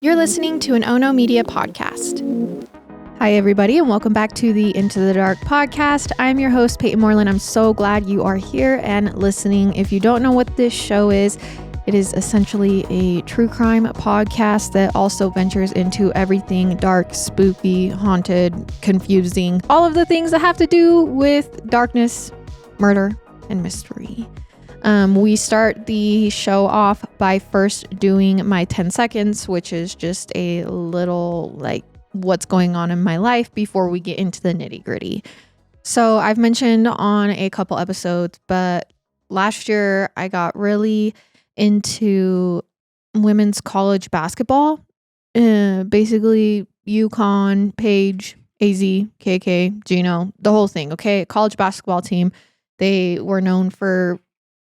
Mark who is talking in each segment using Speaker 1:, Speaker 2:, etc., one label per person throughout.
Speaker 1: You're listening to an Ono Media podcast. Hi, everybody, and welcome back to the Into the Dark podcast. I'm your host, Payton Moreland. I'm so glad you are here and listening. If you don't know what this show is, it is essentially a true crime podcast that also ventures into everything dark, spooky, haunted, confusing, all of the things that have to do with darkness, murder, and mystery. We start the show off by first doing my 10 seconds, which is just a little like what's going on in my life before we get into the nitty gritty. So I've mentioned on a couple episodes, but last year I got really into women's college basketball. Basically UConn, Paige, AZ, KK, Gino, the whole thing. Okay. College basketball team. They were known for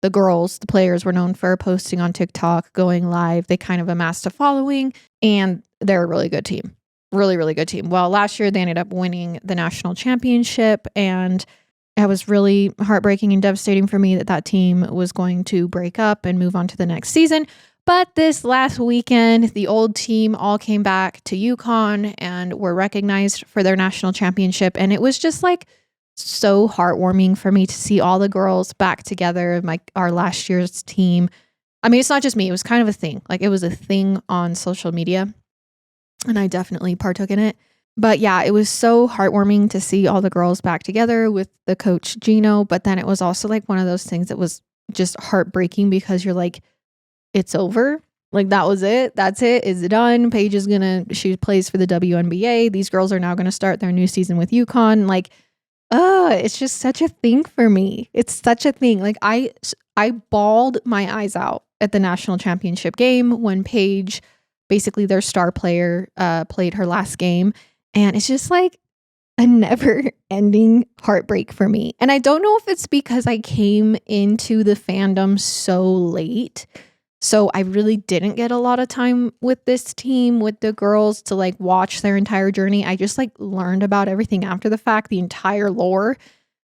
Speaker 1: the players were known for posting on TikTok, going live. They kind of amassed a following, and they're a really good team. Really, really good team. Well, last year they ended up winning the national championship, and it was really heartbreaking and devastating for me that team was going to break up and move on to the next season. But this last weekend, the old team all came back to UConn and were recognized for their national championship, and it was just like so heartwarming for me to see all the girls back together, our last year's team. I mean, it's not just me. It was kind of a thing. Like, it was a thing on social media, and I definitely partook in it. But yeah, it was so heartwarming to see all the girls back together with the coach Gino. But then it was also like one of those things that was just heartbreaking because you're like, it's over. Like, that was it. That's it. Is it done? Paige is she plays for the WNBA. These girls are now going to start their new season with UConn. Like, it's just such a thing for me. It's such a thing. Like, I bawled my eyes out at the national championship game when Paige, basically their star player, played her last game. And it's just like a never ending heartbreak for me. And I don't know if it's because I came into the fandom so late. So I really didn't get a lot of time with this team, with the girls, to like watch their entire journey. I just like learned about everything after the fact, the entire lore.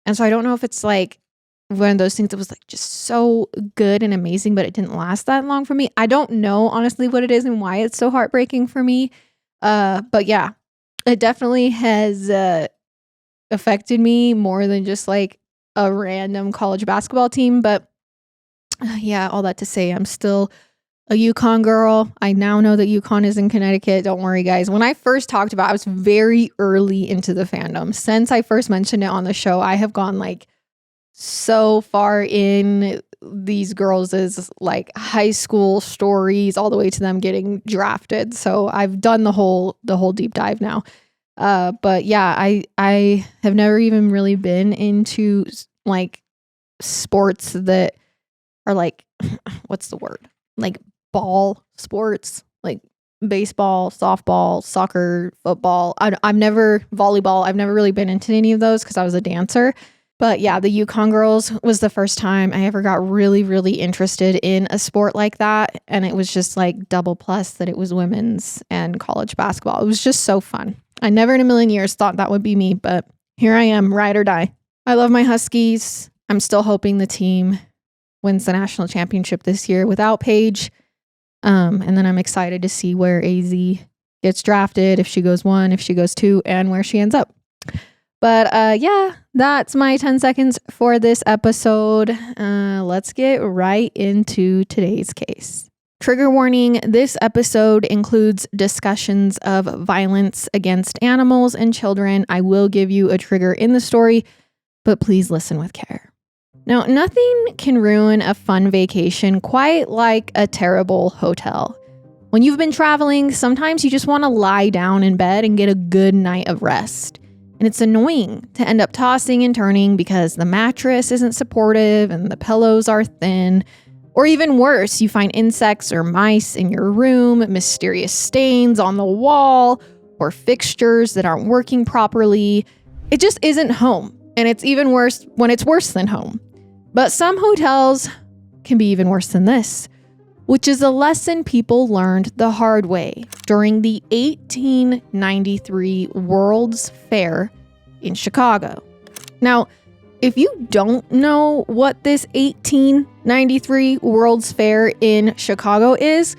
Speaker 1: And so I don't know if it's like one of those things that was like just so good and amazing, but it didn't last that long for me. I don't know honestly what it is and why it's so heartbreaking for me. But yeah, it definitely has affected me more than just like a random college basketball team. But yeah, all that to say, I'm still a UConn girl. I now know that UConn is in Connecticut. Don't worry, guys. When I first talked about it, I was very early into the fandom. Since I first mentioned it on the show, I have gone like so far in these girls' like high school stories all the way to them getting drafted. So I've done the whole deep dive now. But yeah, I have never even really been into like sports that are like, what's the word? Like ball sports, like baseball, softball, soccer, football. I've never volleyball. I've never really been into any of those because I was a dancer. But yeah, the UConn girls was the first time I ever got really, really interested in a sport like that. And it was just like double plus that it was women's and college basketball. It was just so fun. I never in a million years thought that would be me, but here I am, ride or die. I love my Huskies. I'm still hoping the team wins the national championship this year without Paige. And then I'm excited to see where AZ gets drafted, if she goes 1, if she goes 2, and where she ends up. But yeah, that's my 10 seconds for this episode. Let's get right into today's case. Trigger warning, this episode includes discussions of violence against animals and children. I will give you a trigger in the story, but please listen with care. Now, nothing can ruin a fun vacation quite like a terrible hotel. When you've been traveling, sometimes you just want to lie down in bed and get a good night of rest. And it's annoying to end up tossing and turning because the mattress isn't supportive and the pillows are thin. Or even worse, you find insects or mice in your room, mysterious stains on the wall, or fixtures that aren't working properly. It just isn't home. And it's even worse when it's worse than home. But some hotels can be even worse than this, which is a lesson people learned the hard way during the 1893 World's Fair in Chicago. Now, if you don't know what this 1893 World's Fair in Chicago is,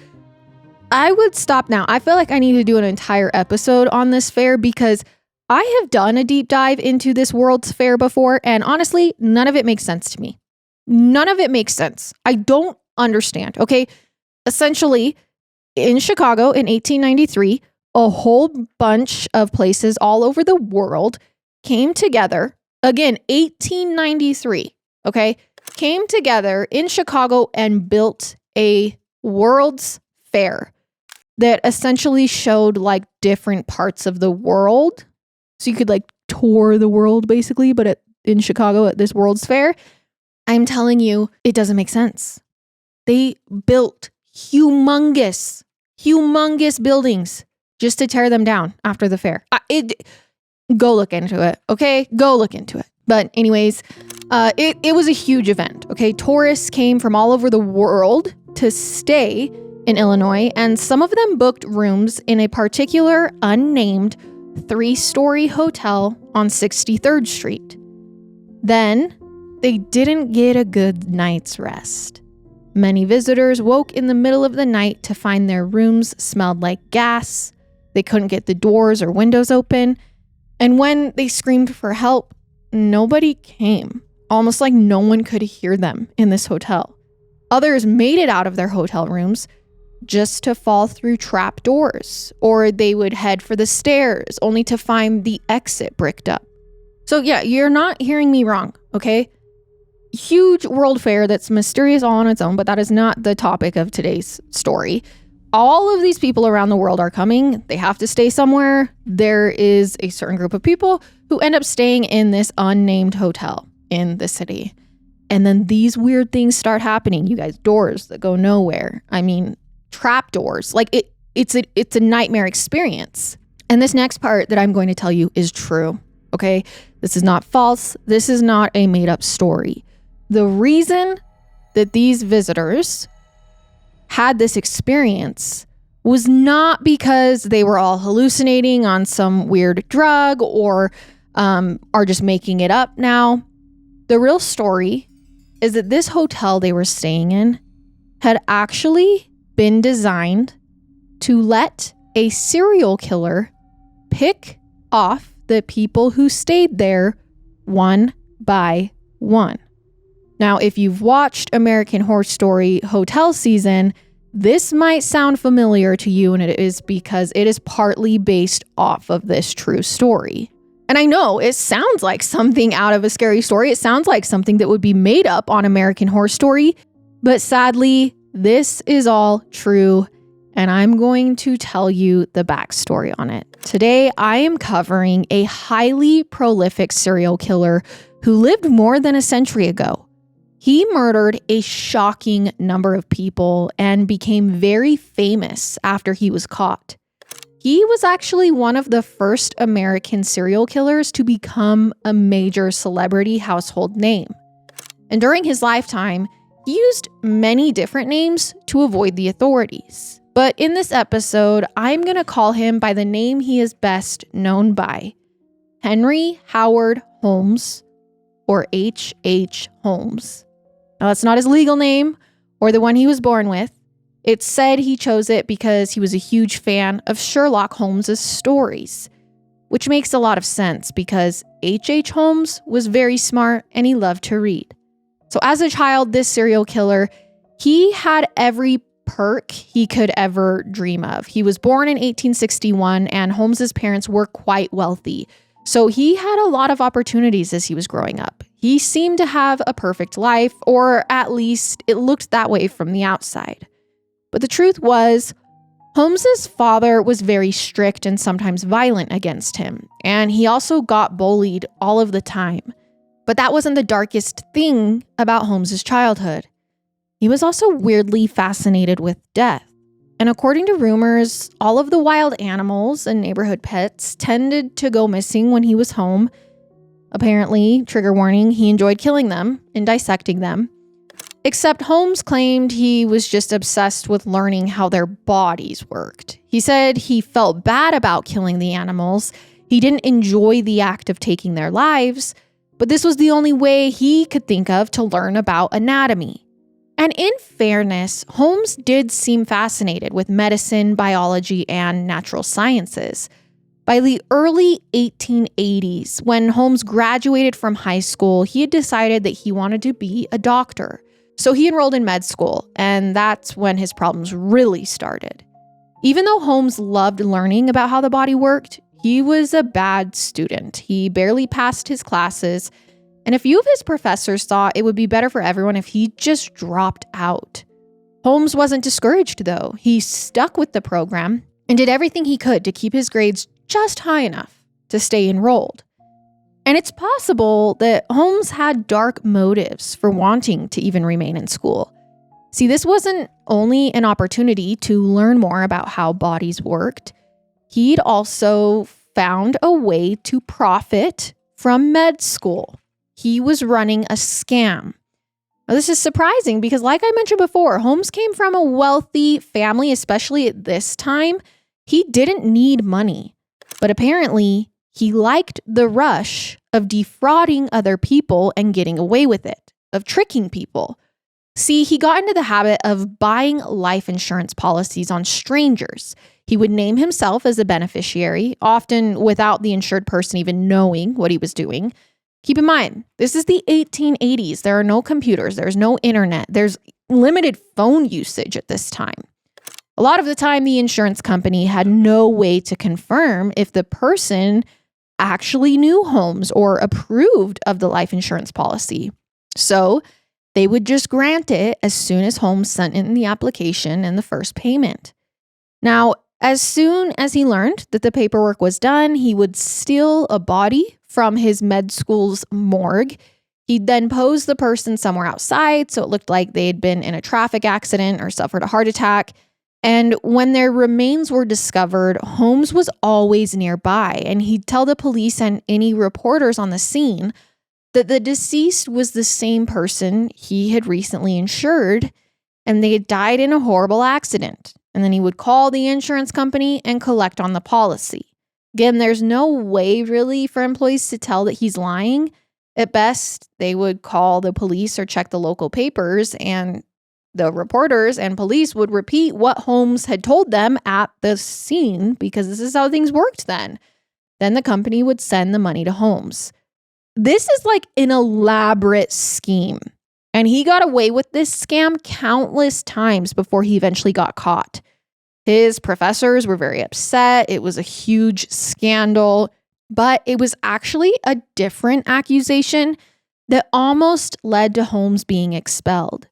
Speaker 1: I would stop now. I feel like I need to do an entire episode on this fair because I have done a deep dive into this World's Fair before, and honestly, none of it makes sense to me. None of it makes sense. I don't understand, okay? Essentially, in Chicago in 1893, a whole bunch of places all over the world came together. Again, 1893, okay? Came together in Chicago and built a World's Fair that essentially showed like different parts of the world. So you could like tour the world basically, but in Chicago at this World's Fair. I'm telling you, it doesn't make sense. They built humongous buildings just to tear them down after the fair. Go look into it, okay? Go look into it. But anyways, it was a huge event, okay? Tourists came from all over the world to stay in Illinois, and some of them booked rooms in a particular unnamed 3-story hotel on 63rd Street. Then they didn't get a good night's rest. Many visitors woke in the middle of the night to find their rooms smelled like gas. They couldn't get the doors or windows open. And when they screamed for help, nobody came. Almost like no one could hear them in this hotel. Others made it out of their hotel rooms just to fall through trap doors, or they would head for the stairs only to find the exit bricked up. So yeah, you're not hearing me wrong, okay? Huge World Fair that's mysterious all on its own, but that is not the topic of today's story. All of these people around the world are coming. They have to stay somewhere. There is a certain group of people who end up staying in this unnamed hotel in the city. And then these weird things start happening. You guys, doors that go nowhere. I mean, trap doors. Like it's a nightmare experience. And this next part that I'm going to tell you is true. Okay? This is not false. This is not a made up story. The reason that these visitors had this experience was not because they were all hallucinating on some weird drug or are just making it up now. The real story is that this hotel they were staying in had actually been designed to let a serial killer pick off the people who stayed there one by one. Now, if you've watched American Horror Story Hotel Season, this might sound familiar to you, and it is because it is partly based off of this true story. And I know it sounds like something out of a scary story. It sounds like something that would be made up on American Horror Story, but sadly, this is all true, and I'm going to tell you the backstory on it. Today, I am covering a highly prolific serial killer who lived more than a century ago. He murdered a shocking number of people and became very famous after he was caught. He was actually one of the first American serial killers to become a major celebrity household name. And during his lifetime, he used many different names to avoid the authorities. But in this episode, I'm going to call him by the name he is best known by, Henry Howard Holmes, or H.H. Holmes. Now, that's not his legal name or the one he was born with. It's said he chose it because he was a huge fan of Sherlock Holmes' stories, which makes a lot of sense because H.H. Holmes was very smart and he loved to read. So as a child, this serial killer, he had every perk he could ever dream of. He was born in 1861 and Holmes' parents were quite wealthy. So he had a lot of opportunities as he was growing up. He seemed to have a perfect life, or at least it looked that way from the outside. But the truth was, Holmes' father was very strict and sometimes violent against him, and he also got bullied all of the time. But that wasn't the darkest thing about Holmes' childhood. He was also weirdly fascinated with death. And according to rumors, all of the wild animals and neighborhood pets tended to go missing when he was home. Apparently, trigger warning, he enjoyed killing them and dissecting them. Except Holmes claimed he was just obsessed with learning how their bodies worked. He said he felt bad about killing the animals. He didn't enjoy the act of taking their lives, but this was the only way he could think of to learn about anatomy. And in fairness, Holmes did seem fascinated with medicine, biology, and natural sciences. By the early 1880s, when Holmes graduated from high school, he had decided that he wanted to be a doctor. So he enrolled in med school, and that's when his problems really started. Even though Holmes loved learning about how the body worked, he was a bad student. He barely passed his classes, and a few of his professors thought it would be better for everyone if he just dropped out. Holmes wasn't discouraged, though. He stuck with the program and did everything he could to keep his grades just high enough to stay enrolled. And it's possible that Holmes had dark motives for wanting to even remain in school. See, this wasn't only an opportunity to learn more about how bodies worked. He'd also found a way to profit from med school. He was running a scam. Now, this is surprising because, like I mentioned before, Holmes came from a wealthy family, especially at this time. He didn't need money. But apparently, he liked the rush of defrauding other people and getting away with it, of tricking people. See, he got into the habit of buying life insurance policies on strangers. He would name himself as a beneficiary, often without the insured person even knowing what he was doing. Keep in mind, this is the 1880s. There are no computers. There's no internet. There's limited phone usage at this time. A lot of the time, the insurance company had no way to confirm if the person actually knew Holmes or approved of the life insurance policy. So they would just grant it as soon as Holmes sent in the application and the first payment. Now, as soon as he learned that the paperwork was done, he would steal a body from his med school's morgue. He'd then pose the person somewhere outside so it looked like they'd been in a traffic accident or suffered a heart attack. And when their remains were discovered, Holmes was always nearby, and he'd tell the police and any reporters on the scene that the deceased was the same person he had recently insured, and they had died in a horrible accident. And then he would call the insurance company and collect on the policy. Again, there's no way really for employees to tell that he's lying. At best, they would call the police or check the local papers, and the reporters and police would repeat what Holmes had told them at the scene because this is how things worked then. Then the company would send the money to Holmes. This is like an elaborate scheme. And he got away with this scam countless times before he eventually got caught. His professors were very upset. It was a huge scandal, but it was actually a different accusation that almost led to Holmes being expelled.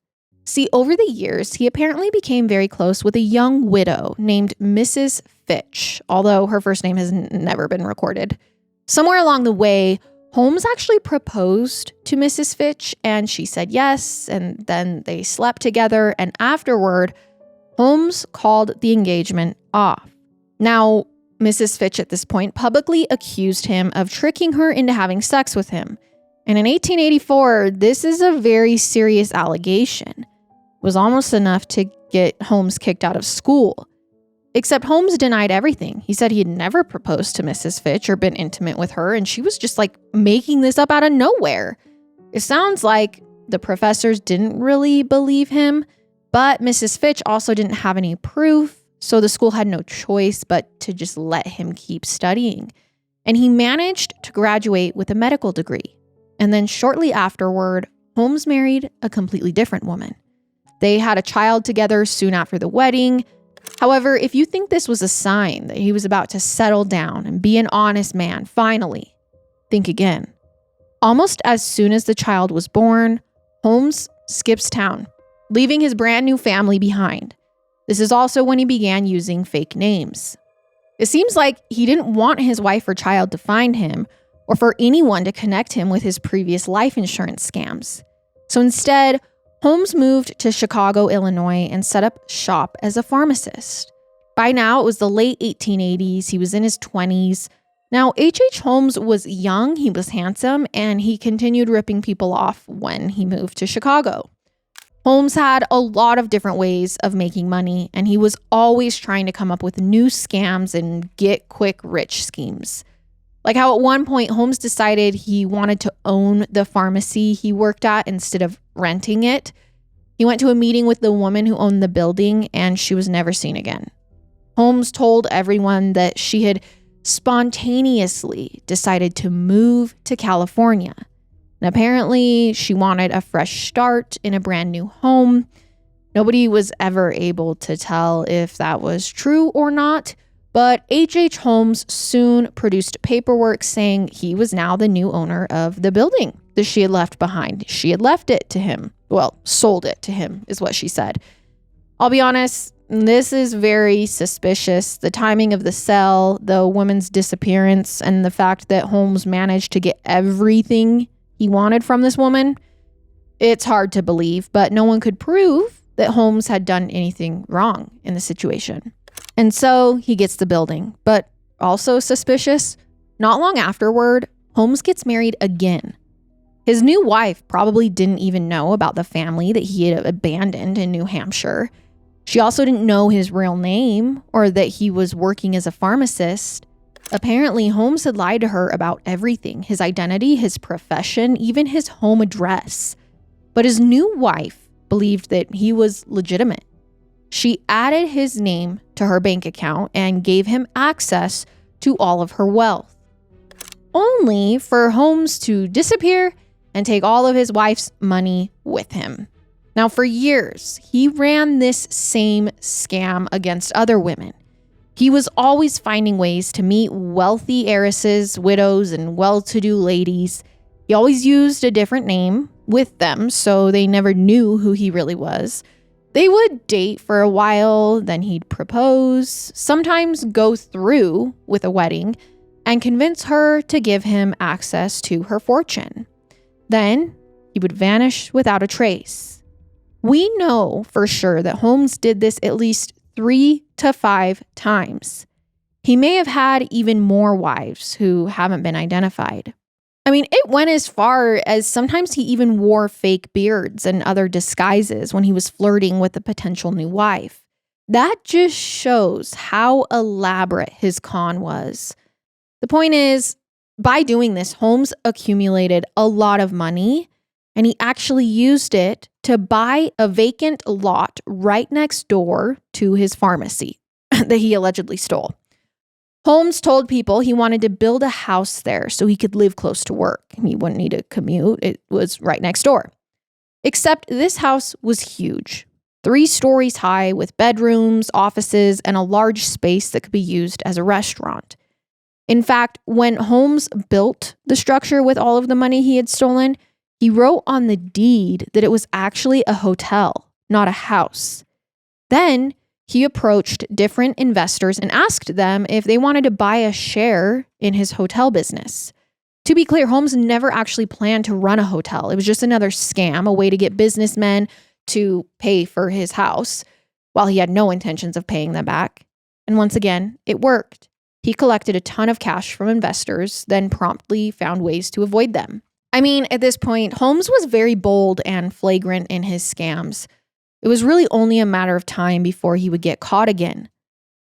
Speaker 1: See, over the years, he apparently became very close with a young widow named Mrs. Fitch, although her first name has never been recorded. Somewhere along the way, Holmes actually proposed to Mrs. Fitch, and she said yes, and then they slept together, and afterward, Holmes called the engagement off. Now, Mrs. Fitch at this point publicly accused him of tricking her into having sex with him. And in 1884, this is a very serious allegation. It was almost enough to get Holmes kicked out of school. Except Holmes denied everything. He said he had never proposed to Mrs. Fitch or been intimate with her, and she was just like making this up out of nowhere. It sounds like the professors didn't really believe him, but Mrs. Fitch also didn't have any proof, so the school had no choice but to just let him keep studying. And he managed to graduate with a medical degree. And then shortly afterward, Holmes married a completely different woman. They had a child together soon after the wedding. However, if you think this was a sign that he was about to settle down and be an honest man, finally, think again. Almost as soon as the child was born, Holmes skips town, leaving his brand new family behind. This is also when he began using fake names. It seems like he didn't want his wife or child to find him or for anyone to connect him with his previous life insurance scams. So instead, Holmes moved to Chicago, Illinois, and set up shop as a pharmacist. By now, it was the late 1880s. He was in his 20s. Now, H.H. Holmes was young, he was handsome, and he continued ripping people off when he moved to Chicago. Holmes had a lot of different ways of making money, and he was always trying to come up with new scams and get-quick-rich schemes. Like how at one point, Holmes decided he wanted to own the pharmacy he worked at instead of renting it. He went to a meeting with the woman who owned the building, and she was never seen again. Holmes told everyone that she had spontaneously decided to move to California. And apparently, she wanted a fresh start in a brand new home. Nobody was ever able to tell if that was true or not, but H.H. Holmes soon produced paperwork saying he was now the new owner of the building that she had left behind. She had left it to him. Well, sold it to him is what she said. I'll be honest, this is very suspicious. The timing of the sale, the woman's disappearance, and the fact that Holmes managed to get everything he wanted from this woman, it's hard to believe, but no one could prove that Holmes had done anything wrong in the situation. And so he gets the building, but also suspicious, not long afterward, Holmes gets married again. His new wife probably didn't even know about the family that he had abandoned in New Hampshire. She also didn't know his real name or that he was working as a pharmacist. Apparently, Holmes had lied to her about everything, his identity, his profession, even his home address. But his new wife believed that he was legitimate. She added his name to her bank account and gave him access to all of her wealth, only for Holmes to disappear and take all of his wife's money with him. Now, for years, he ran this same scam against other women. He was always finding ways to meet wealthy heiresses, widows, and well-to-do ladies. He always used a different name with them, so they never knew who he really was. They would date for a while, then he'd propose, sometimes go through with a wedding, and convince her to give him access to her fortune. Then he would vanish without a trace. We know for sure that Holmes did this at least 3 to 5 times. He may have had even more wives who haven't been identified. I mean, it went as far as sometimes he even wore fake beards and other disguises when he was flirting with a potential new wife. That just shows how elaborate his con was. The point is, by doing this, Holmes accumulated a lot of money, and he actually used it to buy a vacant lot right next door to his pharmacy that he allegedly stole. Holmes told people he wanted to build a house there so he could live close to work. He wouldn't need to commute. It was right next door. Except this house was huge, 3 stories high with bedrooms, offices, and a large space that could be used as a restaurant. In fact, when Holmes built the structure with all of the money he had stolen, he wrote on the deed that it was actually a hotel, not a house. Then he approached different investors and asked them if they wanted to buy a share in his hotel business. To be clear, Holmes never actually planned to run a hotel. It was just another scam, a way to get businessmen to pay for his house, while he had no intentions of paying them back. And once again, it worked. He collected a ton of cash from investors, then promptly found ways to avoid them. I mean, at this point, Holmes was very bold and flagrant in his scams. It was really only a matter of time before he would get caught again.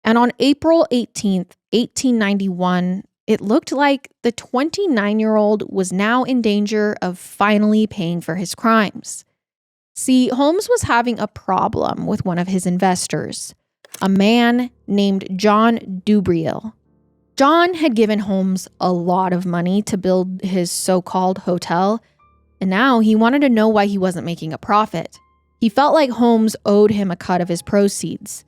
Speaker 1: And on April 18th, 1891, it looked like the 29-year-old was now in danger of finally paying for his crimes. See, Holmes was having a problem with one of his investors, a man named John Dubriel. John had given Holmes a lot of money to build his so-called hotel, and now he wanted to know why he wasn't making a profit. He felt like Holmes owed him a cut of his proceeds.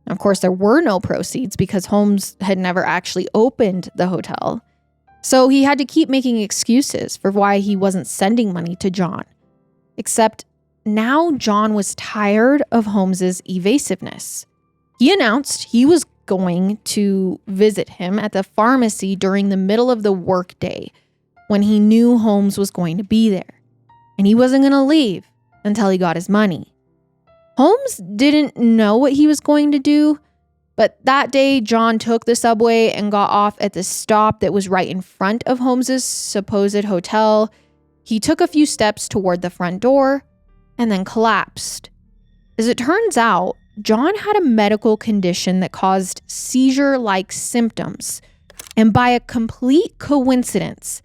Speaker 1: Of course, there were no proceeds because Holmes had never actually opened the hotel. So he had to keep making excuses for why he wasn't sending money to John. Except now John was tired of Holmes's evasiveness. He announced he was going to visit him at the pharmacy during the middle of the workday when he knew Holmes was going to be there. And he wasn't going to leave until he got his money. Holmes didn't know what he was going to do, but that day John took the subway and got off at the stop that was right in front of Holmes's supposed hotel. He took a few steps toward the front door and then collapsed. As it turns out, John had a medical condition that caused seizure-like symptoms, and by a complete coincidence,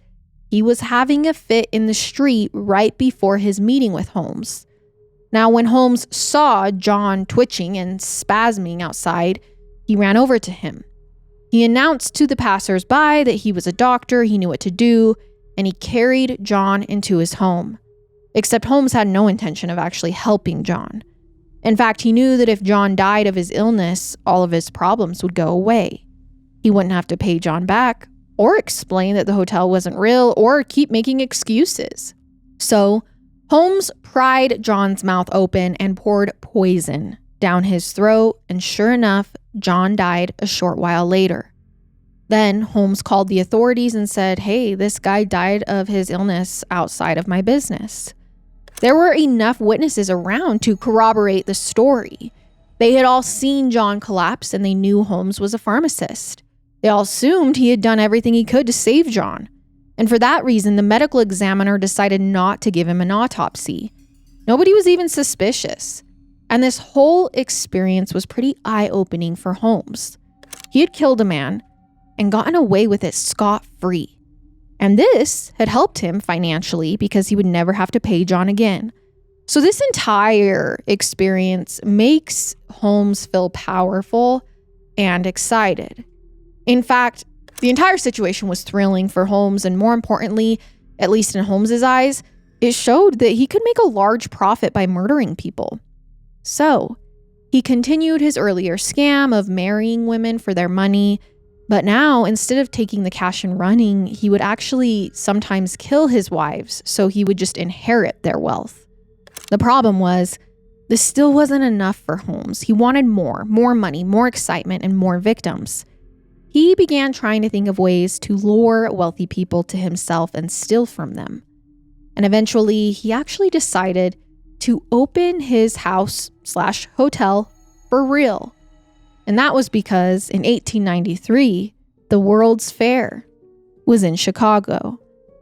Speaker 1: he was having a fit in the street right before his meeting with Holmes. Now, when Holmes saw John twitching and spasming outside, he ran over to him. He announced to the passers-by that he was a doctor, he knew what to do, and he carried John into his home. Except Holmes had no intention of actually helping John. In fact, he knew that if John died of his illness, all of his problems would go away. He wouldn't have to pay John back, or explain that the hotel wasn't real, or keep making excuses. So, Holmes pried John's mouth open and poured poison down his throat, and sure enough, John died a short while later. Then Holmes called the authorities and said, "Hey, this guy died of his illness outside of my business." There were enough witnesses around to corroborate the story. They had all seen John collapse, and they knew Holmes was a pharmacist. They all assumed he had done everything he could to save John. And for that reason, the medical examiner decided not to give him an autopsy. Nobody was even suspicious. And this whole experience was pretty eye-opening for Holmes. He had killed a man and gotten away with it scot-free. And this had helped him financially because he would never have to pay John again. So this entire experience makes Holmes feel powerful and excited. In fact, the entire situation was thrilling for Holmes, and more importantly, at least in Holmes's eyes, it showed that he could make a large profit by murdering people. So, he continued his earlier scam of marrying women for their money, but now, instead of taking the cash and running, he would actually sometimes kill his wives so he would just inherit their wealth. The problem was, this still wasn't enough for Holmes. He wanted more money, more excitement, and more victims. He began trying to think of ways to lure wealthy people to himself and steal from them. And eventually, he actually decided to open his house/hotel for real. And that was because in 1893, the World's Fair was in Chicago.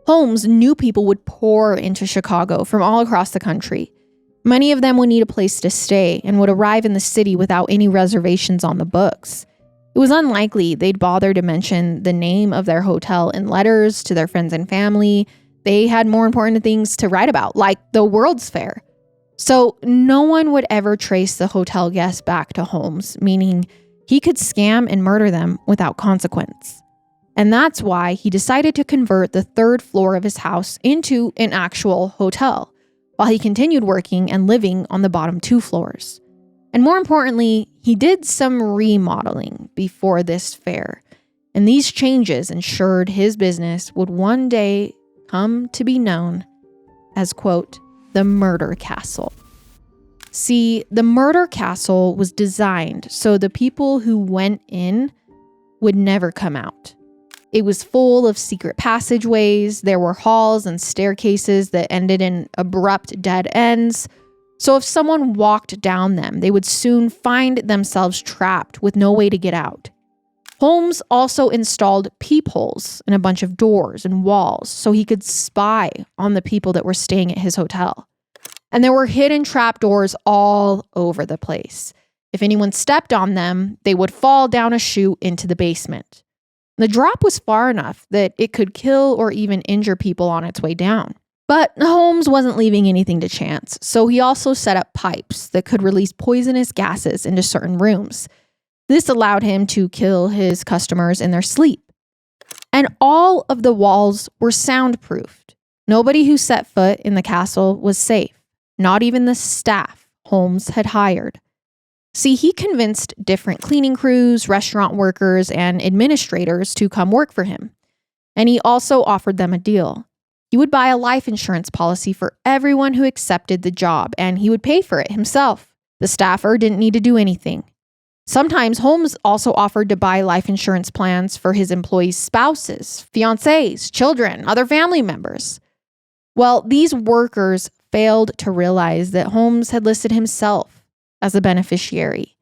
Speaker 1: Holmes knew people would pour into Chicago from all across the country. Many of them would need a place to stay and would arrive in the city without any reservations on the books. It was unlikely they'd bother to mention the name of their hotel in letters to their friends and family. They had more important things to write about, like the World's Fair. So no one would ever trace the hotel guests back to Holmes, meaning he could scam and murder them without consequence. And that's why he decided to convert the third floor of his house into an actual hotel, while he continued working and living on the bottom 2 floors. And more importantly, he did some remodeling before this fair. And these changes ensured his business would one day come to be known as, quote, the Murder Castle. See, the Murder Castle was designed so the people who went in would never come out. It was full of secret passageways. There were halls and staircases that ended in abrupt dead ends. So if someone walked down them, they would soon find themselves trapped with no way to get out. Holmes also installed peepholes in a bunch of doors and walls so he could spy on the people that were staying at his hotel. And there were hidden trapdoors all over the place. If anyone stepped on them, they would fall down a chute into the basement. The drop was far enough that it could kill or even injure people on its way down. But Holmes wasn't leaving anything to chance, so he also set up pipes that could release poisonous gases into certain rooms. This allowed him to kill his customers in their sleep. And all of the walls were soundproofed. Nobody who set foot in the castle was safe, not even the staff Holmes had hired. See, he convinced different cleaning crews, restaurant workers, and administrators to come work for him. And he also offered them a deal. He would buy a life insurance policy for everyone who accepted the job, and he would pay for it himself. The staffer didn't need to do anything. Sometimes Holmes also offered to buy life insurance plans for his employees' spouses, fiancés, children, other family members. Well, these workers failed to realize that Holmes had listed himself as a beneficiary,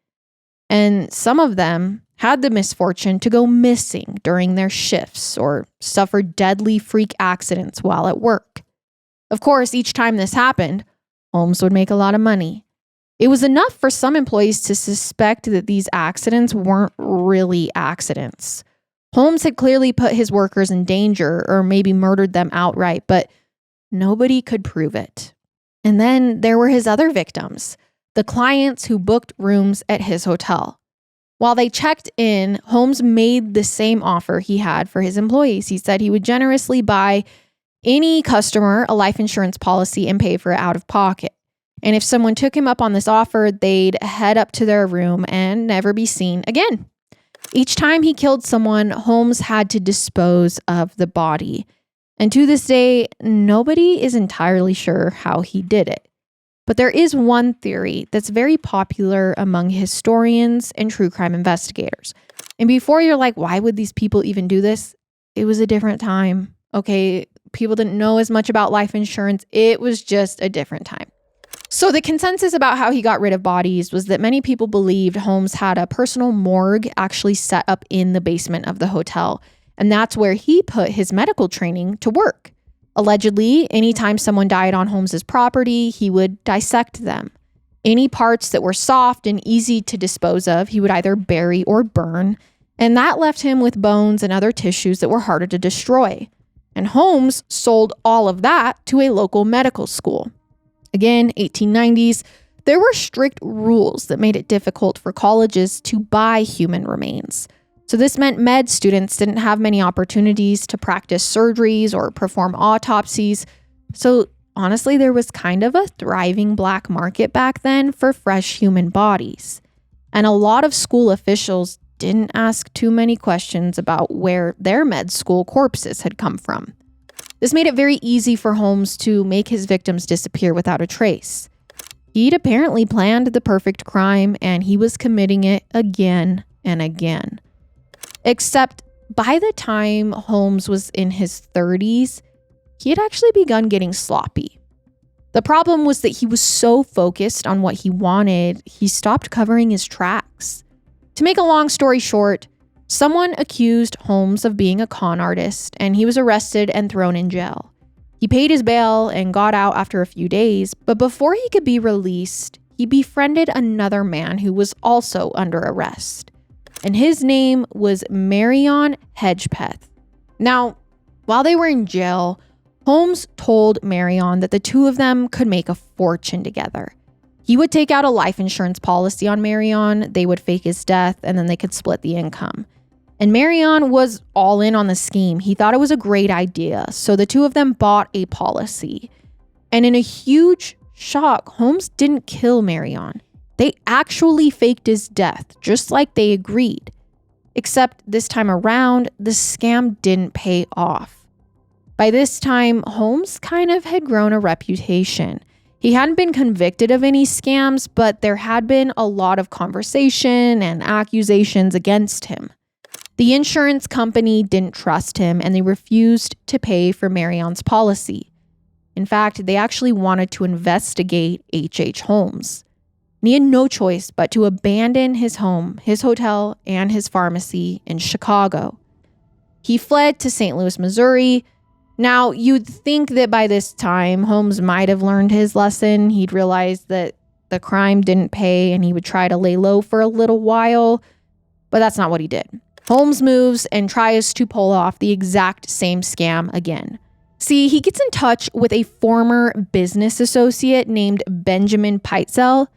Speaker 1: and some of them had the misfortune to go missing during their shifts or suffered deadly freak accidents while at work. Of course, each time this happened, Holmes would make a lot of money. It was enough for some employees to suspect that these accidents weren't really accidents. Holmes had clearly put his workers in danger or maybe murdered them outright, but nobody could prove it. And then there were his other victims, the clients who booked rooms at his hotel. While they checked in, Holmes made the same offer he had for his employees. He said he would generously buy any customer a life insurance policy and pay for it out of pocket. And if someone took him up on this offer, they'd head up to their room and never be seen again. Each time he killed someone, Holmes had to dispose of the body. And to this day, nobody is entirely sure how he did it. But there is one theory that's very popular among historians and true crime investigators. And before you're like, why would these people even do this? It was a different time. Okay, people didn't know as much about life insurance. It was just a different time. So the consensus about how he got rid of bodies was that many people believed Holmes had a personal morgue actually set up in the basement of the hotel. And that's where he put his medical training to work. Allegedly, anytime someone died on Holmes's property, he would dissect them. Any parts that were soft and easy to dispose of, he would either bury or burn. And that left him with bones and other tissues that were harder to destroy. And Holmes sold all of that to a local medical school. Again, 1890s, there were strict rules that made it difficult for colleges to buy human remains. So this meant med students didn't have many opportunities to practice surgeries or perform autopsies. So honestly, there was kind of a thriving black market back then for fresh human bodies. And a lot of school officials didn't ask too many questions about where their med school corpses had come from. This made it very easy for Holmes to make his victims disappear without a trace. He'd apparently planned the perfect crime, and he was committing it again and again. Except by the time Holmes was in his 30s, he had actually begun getting sloppy. The problem was that he was so focused on what he wanted, he stopped covering his tracks. To make a long story short, someone accused Holmes of being a con artist, and he was arrested and thrown in jail. He paid his bail and got out after a few days, but before he could be released, he befriended another man who was also under arrest. And his name was Marion Hedgepeth. Now, while they were in jail, Holmes told Marion that the two of them could make a fortune together. He would take out a life insurance policy on Marion, they would fake his death, and then they could split the income. And Marion was all in on the scheme. He thought it was a great idea, so the two of them bought a policy. And in a huge shock, Holmes didn't kill Marion. They actually faked his death, just like they agreed. Except this time around, the scam didn't pay off. By this time, Holmes kind of had grown a reputation. He hadn't been convicted of any scams, but there had been a lot of conversation and accusations against him. The insurance company didn't trust him, and they refused to pay for Marion's policy. In fact, they actually wanted to investigate H.H. Holmes. And he had no choice but to abandon his home, his hotel, and his pharmacy in Chicago. He fled to St. Louis, Missouri. Now, you'd think that by this time, Holmes might have learned his lesson. He'd realized that the crime didn't pay and he would try to lay low for a little while, but that's not what he did. Holmes moves and tries to pull off the exact same scam again. See, he gets in touch with a former business associate named Benjamin Pitezel.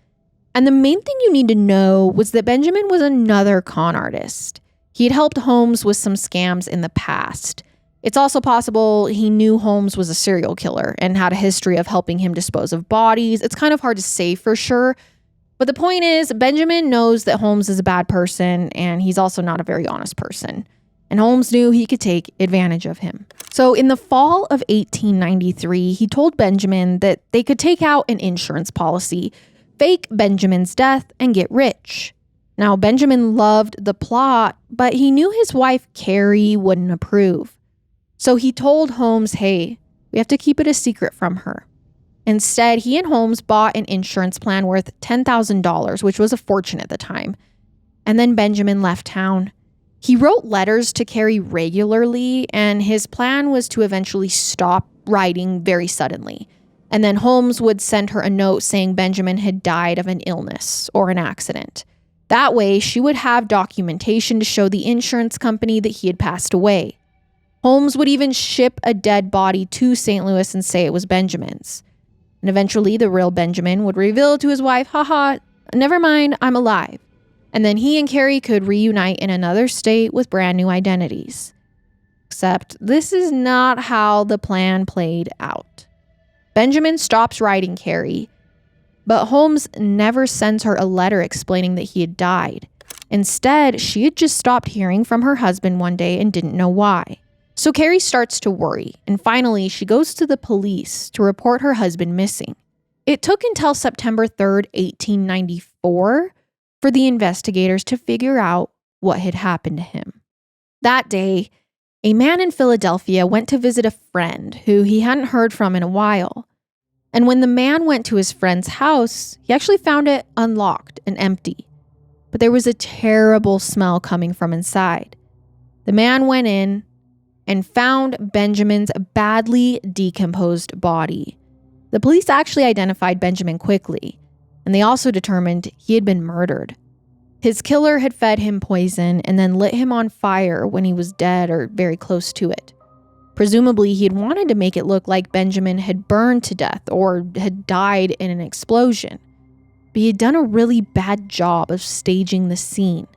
Speaker 1: And the main thing you need to know was that Benjamin was another con artist. He had helped Holmes with some scams in the past. It's also possible he knew Holmes was a serial killer and had a history of helping him dispose of bodies. It's kind of hard to say for sure. But the point is, Benjamin knows that Holmes is a bad person, and he's also not a very honest person. And Holmes knew he could take advantage of him. So in the fall of 1893, he told Benjamin that they could take out an insurance policy, fake Benjamin's death, and get rich. Now, Benjamin loved the plot, but he knew his wife, Carrie, wouldn't approve. So he told Holmes, hey, we have to keep it a secret from her. Instead, he and Holmes bought an insurance plan worth $10,000, which was a fortune at the time. And then Benjamin left town. He wrote letters to Carrie regularly, and his plan was to eventually stop writing very suddenly. And then Holmes would send her a note saying Benjamin had died of an illness or an accident. That way, she would have documentation to show the insurance company that he had passed away. Holmes would even ship a dead body to St. Louis and say it was Benjamin's. And eventually, the real Benjamin would reveal to his wife, haha, never mind, I'm alive. And then he and Carrie could reunite in another state with brand new identities. Except this is not how the plan played out. Benjamin stops writing Carrie, but Holmes never sends her a letter explaining that he had died. Instead, she had just stopped hearing from her husband one day and didn't know why. So Carrie starts to worry, and finally she goes to the police to report her husband missing. It took until September 3rd, 1894, for the investigators to figure out what had happened to him. That day, a man in Philadelphia went to visit a friend who he hadn't heard from in a while. And when the man went to his friend's house, he actually found it unlocked and empty. But there was a terrible smell coming from inside. The man went in and found Benjamin's badly decomposed body. The police actually identified Benjamin quickly, and they also determined he had been murdered. His killer had fed him poison and then lit him on fire when he was dead or very close to it. Presumably, he had wanted to make it look like Benjamin had burned to death or had died in an explosion. But he had done a really bad job of staging the scene.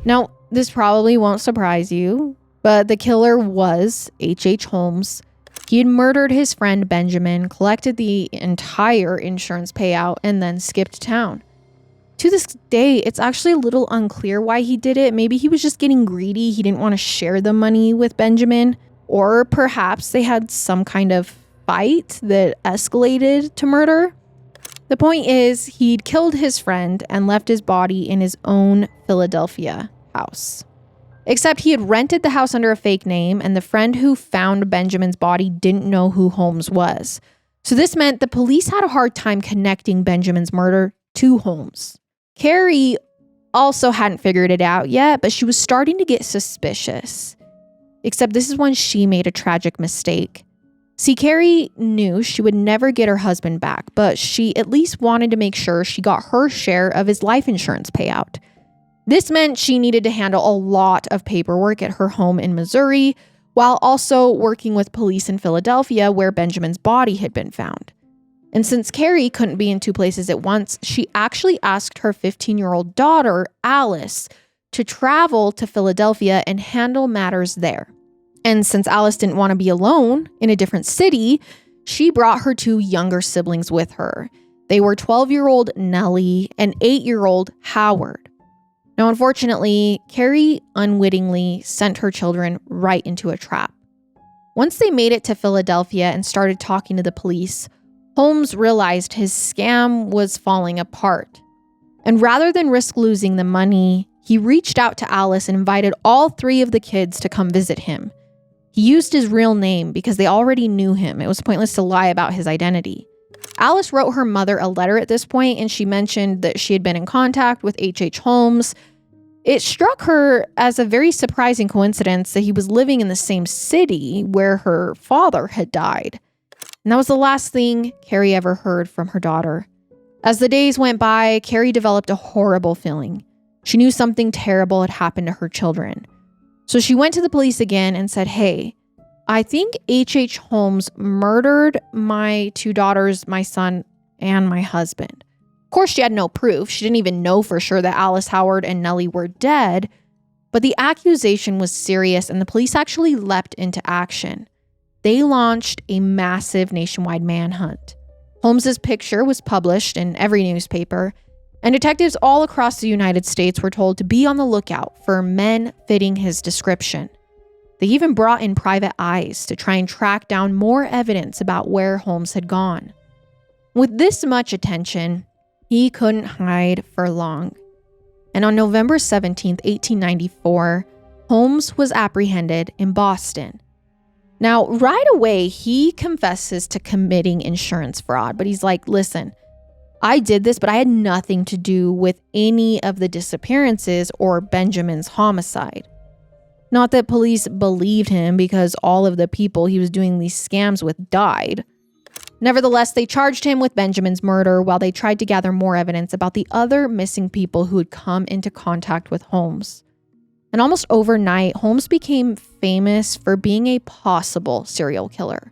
Speaker 1: Now, this probably won't surprise you, but the killer was H.H. Holmes. He had murdered his friend Benjamin, collected the entire insurance payout, and then skipped town. To this day, it's actually a little unclear why he did it. Maybe he was just getting greedy. He didn't want to share the money with Benjamin. Or perhaps they had some kind of fight that escalated to murder. The point is, he'd killed his friend and left his body in his own Philadelphia house. Except he had rented the house under a fake name, and the friend who found Benjamin's body didn't know who Holmes was. So this meant the police had a hard time connecting Benjamin's murder to Holmes. Carrie also hadn't figured it out yet, but she was starting to get suspicious. Except this is when she made a tragic mistake. See, Carrie knew she would never get her husband back, but she at least wanted to make sure she got her share of his life insurance payout. This meant she needed to handle a lot of paperwork at her home in Missouri, while also working with police in Philadelphia where Benjamin's body had been found. And since Carrie couldn't be in two places at once, she actually asked her 15-year-old daughter, Alice, to travel to Philadelphia and handle matters there. And since Alice didn't want to be alone in a different city, she brought her two younger siblings with her. They were 12-year-old Nellie and 8-year-old Howard. Now, unfortunately, Carrie unwittingly sent her children right into a trap. Once they made it to Philadelphia and started talking to the police, Holmes realized his scam was falling apart. And rather than risk losing the money, he reached out to Alice and invited all 3 of the kids to come visit him. He used his real name because they already knew him. It was pointless to lie about his identity. Alice wrote her mother a letter at this point, and she mentioned that she had been in contact with H.H. Holmes. It struck her as a very surprising coincidence that he was living in the same city where her father had died. And that was the last thing Carrie ever heard from her daughter. As the days went by, Carrie developed a horrible feeling. She knew something terrible had happened to her children. So she went to the police again and said, hey, I think H.H. Holmes murdered my 2 daughters, my son, and my husband. Of course, she had no proof. She didn't even know for sure that Alice, Howard, and Nellie were dead. But the accusation was serious, and the police actually leapt into action. They launched a massive nationwide manhunt. Holmes's picture was published in every newspaper, and detectives all across the United States were told to be on the lookout for men fitting his description. They even brought in private eyes to try and track down more evidence about where Holmes had gone. With this much attention, he couldn't hide for long. And on November 17th, 1894, Holmes was apprehended in Boston. Now, right away, he confesses to committing insurance fraud, but he's like, listen, I did this, but I had nothing to do with any of the disappearances or Benjamin's homicide. Not that police believed him because all of the people he was doing these scams with died. Nevertheless, they charged him with Benjamin's murder while they tried to gather more evidence about the other missing people who had come into contact with Holmes. And almost overnight, Holmes became famous for being a possible serial killer.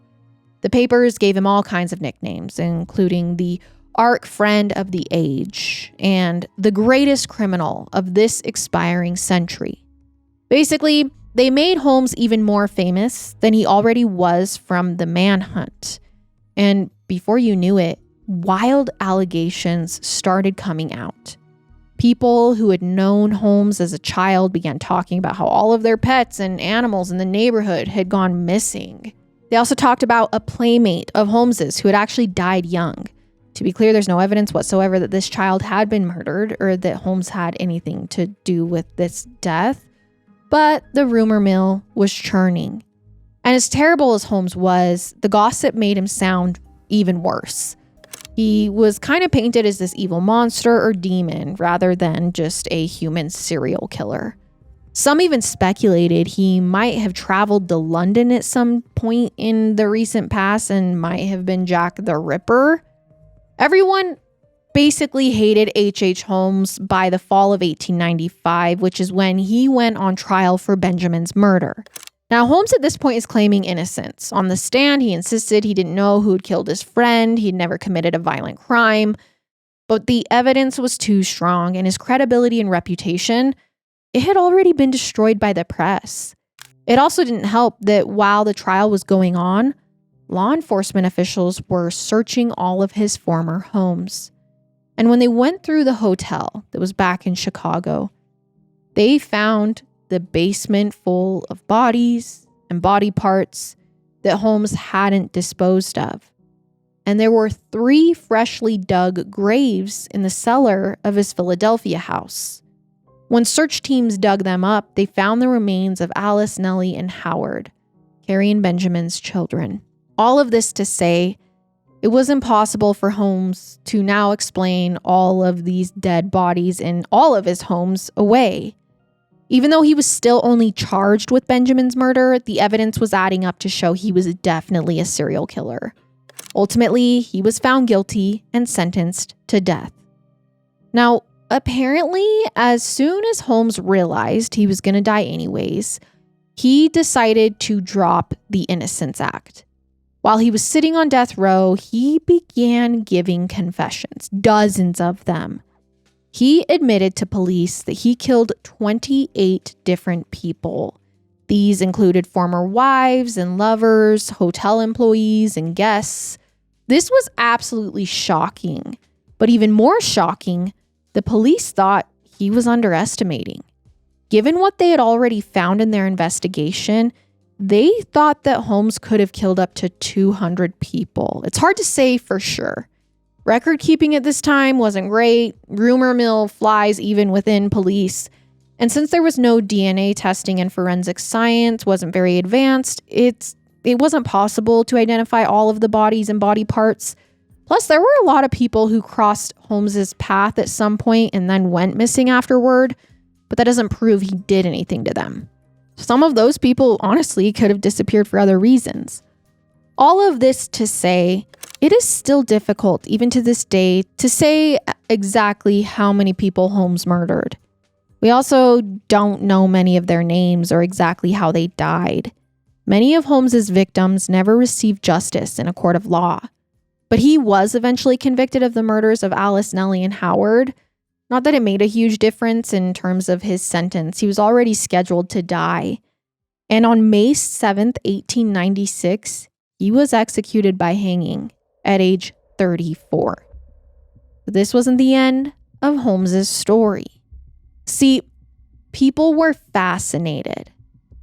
Speaker 1: The papers gave him all kinds of nicknames, including the arch friend of the age and the greatest criminal of this expiring century. Basically, they made Holmes even more famous than he already was from the Manhunt. And before you knew it, wild allegations started coming out. People who had known Holmes as a child began talking about how all of their pets and animals in the neighborhood had gone missing. They also talked about a playmate of Holmes's who had actually died young. To be clear, there's no evidence whatsoever that this child had been murdered or that Holmes had anything to do with this death, but the rumor mill was churning. And as terrible as Holmes was, the gossip made him sound even worse. He was kind of painted as this evil monster or demon rather than just a human serial killer. Some even speculated he might have traveled to London at some point in the recent past and might have been Jack the Ripper. Everyone basically hated H.H. Holmes by the fall of 1895, which is when he went on trial for Benjamin's murder. Now, Holmes at this point is claiming innocence. On the stand, he insisted he didn't know who had killed his friend. He'd never committed a violent crime. But the evidence was too strong, and his credibility and reputation, it had already been destroyed by the press. It also didn't help that while the trial was going on, law enforcement officials were searching all of his former homes. And when they went through the hotel that was back in Chicago, they found the basement full of bodies and body parts that Holmes hadn't disposed of. And there were 3 freshly dug graves in the cellar of his Philadelphia house. When search teams dug them up, they found the remains of Alice, Nellie, and Howard, Carrie and Benjamin's children. All of this to say, it was impossible for Holmes to now explain all of these dead bodies in all of his homes away. Even though he was still only charged with Benjamin's murder, the evidence was adding up to show he was definitely a serial killer. Ultimately, he was found guilty and sentenced to death. Now, apparently, as soon as Holmes realized he was going to die anyways, he decided to drop the Innocence Act. While he was sitting on death row, he began giving confessions, dozens of them. He admitted to police that he killed 28 different people. These included former wives and lovers, hotel employees, and guests. This was absolutely shocking. But even more shocking, the police thought he was underestimating. Given what they had already found in their investigation, they thought that Holmes could have killed up to 200 people. It's hard to say for sure. Record keeping at this time wasn't great. Rumor mill flies even within police. And since there was no DNA testing and forensic science wasn't very advanced, it wasn't possible to identify all of the bodies and body parts. Plus, there were a lot of people who crossed Holmes's path at some point and then went missing afterward, but that doesn't prove he did anything to them. Some of those people, honestly, could have disappeared for other reasons. All of this to say, it is still difficult, even to this day, to say exactly how many people Holmes murdered. We also don't know many of their names or exactly how they died. Many of Holmes's victims never received justice in a court of law. But he was eventually convicted of the murders of Alice, Nellie, and Howard. Not that it made a huge difference in terms of his sentence. He was already scheduled to die. And on May 7th, 1896, he was executed by hanging at age 34. But this wasn't the end of Holmes's story. See, people were fascinated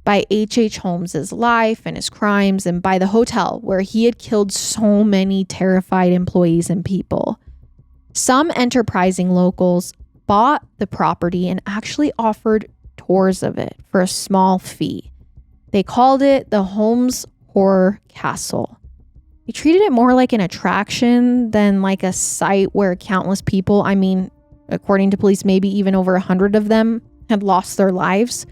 Speaker 1: by H.H. Holmes's life and his crimes and by the hotel where he had killed so many terrified employees and people. Some enterprising locals bought the property and actually offered tours of it for a small fee. They called it the Holmes Horror Castle. They treated it more like an attraction than like a site where countless people, according to police, maybe even over 100 of them had lost their lives.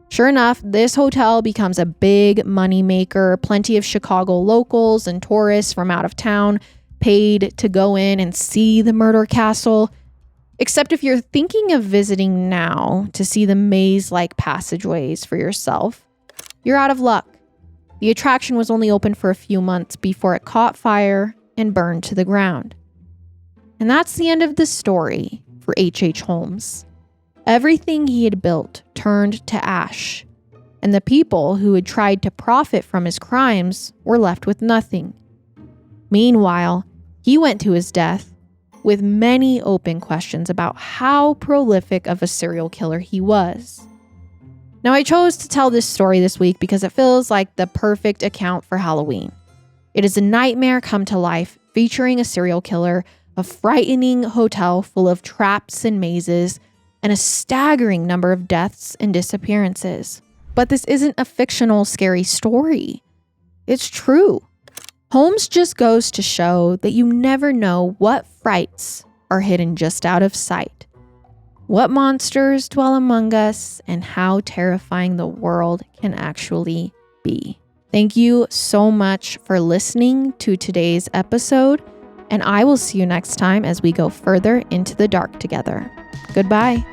Speaker 1: Sure enough, this hotel becomes a big money maker. Plenty of Chicago locals and tourists from out of town paid to go in and see the murder castle. Except if you're thinking of visiting now to see the maze-like passageways for yourself, you're out of luck. The attraction was only open for a few months before it caught fire and burned to the ground. And that's the end of the story for H.H. Holmes. Everything he had built turned to ash, and the people who had tried to profit from his crimes were left with nothing. Meanwhile, he went to his death with many open questions about how prolific of a serial killer he was. Now, I chose to tell this story this week because it feels like the perfect account for Halloween. It is a nightmare come to life featuring a serial killer, a frightening hotel full of traps and mazes, and a staggering number of deaths and disappearances. But this isn't a fictional, scary story. It's true. Holmes just goes to show that you never know what frights are hidden just out of sight, what monsters dwell among us, and how terrifying the world can actually be. Thank you so much for listening to today's episode, and I will see you next time as we go further into the dark together. Goodbye.